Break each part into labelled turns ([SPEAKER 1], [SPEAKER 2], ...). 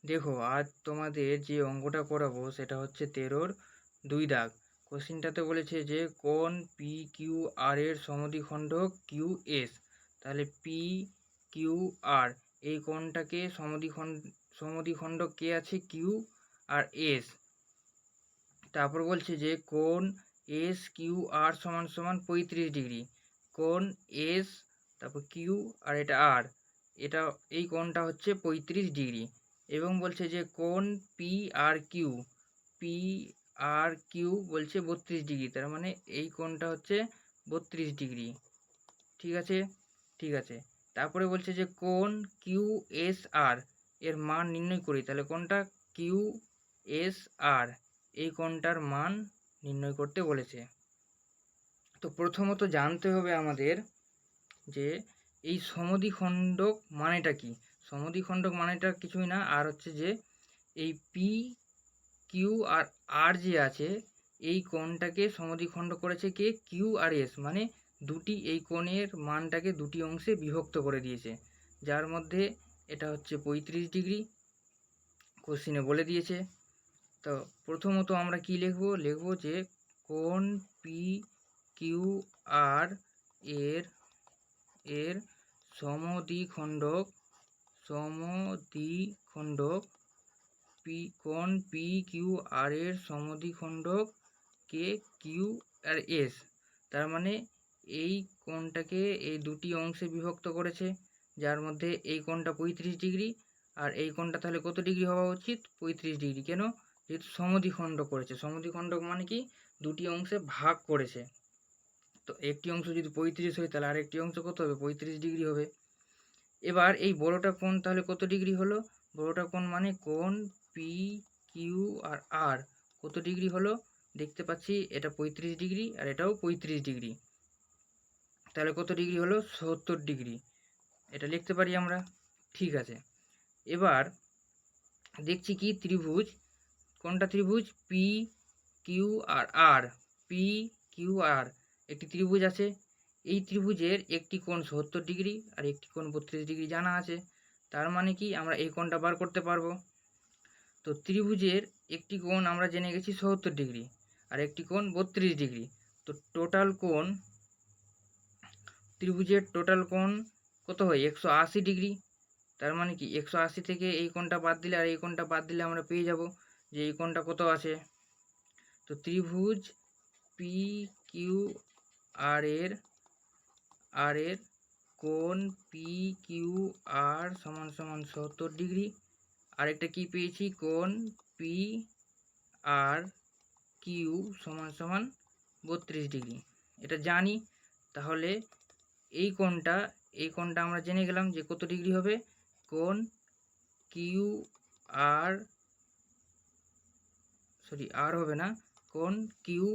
[SPEAKER 1] দেখো, আজ তোমাদের যে অঙ্কটা করাবো সেটা হচ্ছে 13-র 2 দাগ। কোশ্চেনটাতে বলেছে যে কোণ পি কিউ আর এর সমদ্বিখণ্ডক কিউ এস। তাহলে পি কিউ আর এই কোণটাকে সমদ্বিখণ্ডক কে আছে? Q R S. তারপর বলছে যে কোণ এস কিউ আর সমান সমান 35 ডিগ্রি। কোণ এস, তারপর কিউ আর এটা আর, এটা এই কোণটা হচ্ছে 35 ডিগ্রি। এবং বলছে যে কোণ P R Q, P R Q বলছে 32 ডিগ্রি। তার মানে এই কোণটা হচ্ছে 32 ডিগ্রি। ঠিক আছে, ঠিক আছে। তারপরে বলছে যে কোণ কিউ এস আর এর মান নির্ণয় করি। তাহলে কোনটা? কিউ এস আর, এই কোণটার মান নির্ণয় করতে বলেছে। তো প্রথমত জানতে হবে আমাদের যে এই সমদ্বিখণ্ডক মানেটা কি। সমদ্বিখণ্ডক মানেটা কিছুই না, আর হচ্ছে যে এই পি কিউ আর আর যে আছে এই কোণটাকে সমদ্বিখণ্ড করেছে কে? Q R S. মানে দুটি এই কোণের মানটাকে দুটি অংশে বিভক্ত করে দিয়েছে, যার মধ্যে এটা হচ্ছে 35 ডিগ্রি, কোশ্চিনে বলে দিয়েছে। তো প্রথমত আমরা কি লিখব? লিখব যে কোণ পি কিউ আর এর এর সমদ্বিখণ্ডক কোণ পি কিউ আর এর সমদ্বিখণ্ডক কে? Q R S. তার মানে এই কোণটাকে এই দুটি অংশে বিভক্ত করেছে, যার মধ্যে এই কোণটা 35 ডিগ্রি, আর এই কোণটা তাহলে কত ডিগ্রি হওয়া উচিত? 35 ডিগ্রি। কেন? যেহেতু সমদ্বিখণ্ডক করেছে। সমদ্বিখণ্ডক মানে কি? দুটি অংশে ভাগ করেছে। তো একটি অংশ যদি 35 হয় তাহলে আরেকটি অংশ কত হবে? 35 ডিগ্রি হবে। এবার এই বড়টা কোণ তাহলে কত ডিগ্রি হলো? বড়টা কোণ মানে কোণ পি কিউ আর আর কত ডিগ্রি হলো? দেখতে পাচ্ছি এটা 35 ডিগ্রি আর এটাও 35 ডিগ্রি। তাহলে কত ডিগ্রি হলো? 70 ডিগ্রি। এটা লিখতে পারি আমরা। ঠিক আছে। এবার দেখছি কি ত্রিভুজ। কোনটা ত্রিভুজ? পি কিউ আর আর, পি কিউ আর একটি ত্রিভুজ আছে। এই ত্রিভুজের একটি কোণ 70 ডিগ্রি আর একটি কোণ 32 ডিগ্রি জানা আছে। তার মানে কি আমরা এই কোণটা বার করতে পারবো। তো ত্রিভুজের একটি কোণ আমরা জেনে গেছি 70 ডিগ্রি আর একটি কোণ 32 ডিগ্রি। তো টোটাল কোণ, ত্রিভুজের টোটাল কোণ কত হয়? 180 ডিগ্রি। তার মানে কি 180 থেকে এই কোণটা বাদ দিলে আর এই কোণটা বাদ দিলে আমরা পেয়ে যাব যে এই কোণটা কত আছে। তো ত্রিভুজ পি কিউ আর এর কোণ পি কিউ আর সমান সমান 70 ডিগ্রি। আরেকটা কি পেয়েছি? কোণ পি আর কিউ সমান সমান 32 ডিগ্রি। এটা জানি। তাহলে এই কোণটা আমরা জেনে গেলাম যে কত ডিগ্রি হবে। কোণ কিউ আর, সরি আর হবে না, কোণ কিউ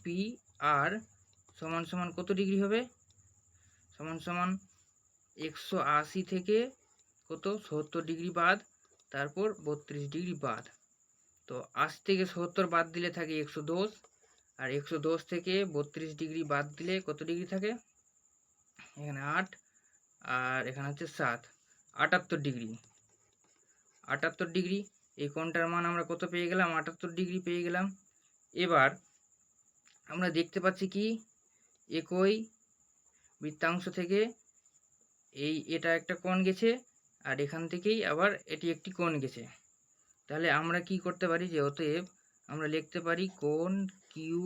[SPEAKER 1] পি আর সমান সমান কত ডিগ্রি হবে? সমান সমান 180 থেকে কত? 70 ডিগ্রি বাদ, তারপর 32 ডিগ্রি বাদ। তো 80 থেকে 70 বাদ দিলে থাকে 110, আর 110 থেকে 32 ডিগ্রি বাদ দিলে কত ডিগ্রি থাকে? এখানে 8 আর এখানে হচ্ছে 7, 78 ডিগ্রি। 78 ডিগ্রি, এই কোণটার মান আমরা কত পেয়ে গেলাম? 78 ডিগ্রি পেয়ে গেলাম। এবার আমরা দেখতে পাচ্ছি কি একই বৃত্তাংশ থেকে এটা একটা কোণ গেছে আর এখান থেকেই আবার এটি একটি কোণ গেছে। তাহলে আমরা কি করতে পারি যে অতএব আমরা লিখতে পারি কোণ কিউ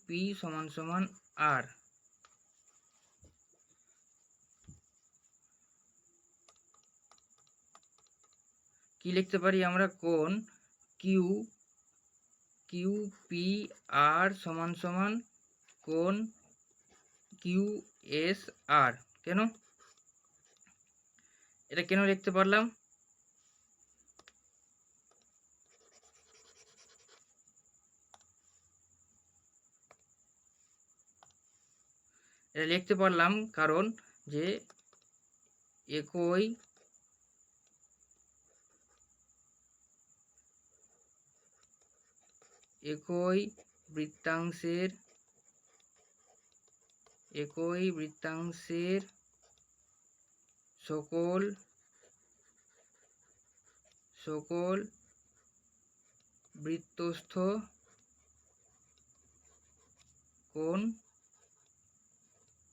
[SPEAKER 1] পি সমান সমান আর। কি লিখতে পারি আমরা? কোণ কিউ পি আর সমান সমান কোণ কিউ এস আর। কেন? এটা কেন লিখতে পারলাম? এটা লিখতে পারলাম কারণ যে একই বৃত্তাংশের সকল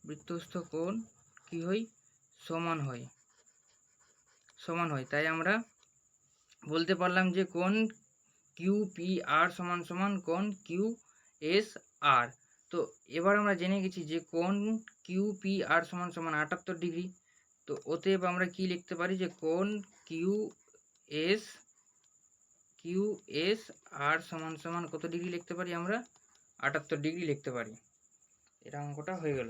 [SPEAKER 1] বৃত্তস্থ কোণ কি হয়? সমান হয়। তাই আমরা বলতে পারলাম যে কোণ QPR সমান সমান কোণ QSR। তো এবার আমরা জেনে গেছি যে কোণ QPR সমান সমান 78 ডিগ্রি। তো অতএব আমরা কি লিখতে পারি যে কোণ QSR সমান সমান কত ডিগ্রি লিখতে পারি? আমরা 78 ডিগ্রি লিখতে পারি। এটা অঙ্কটা হয়ে গেল।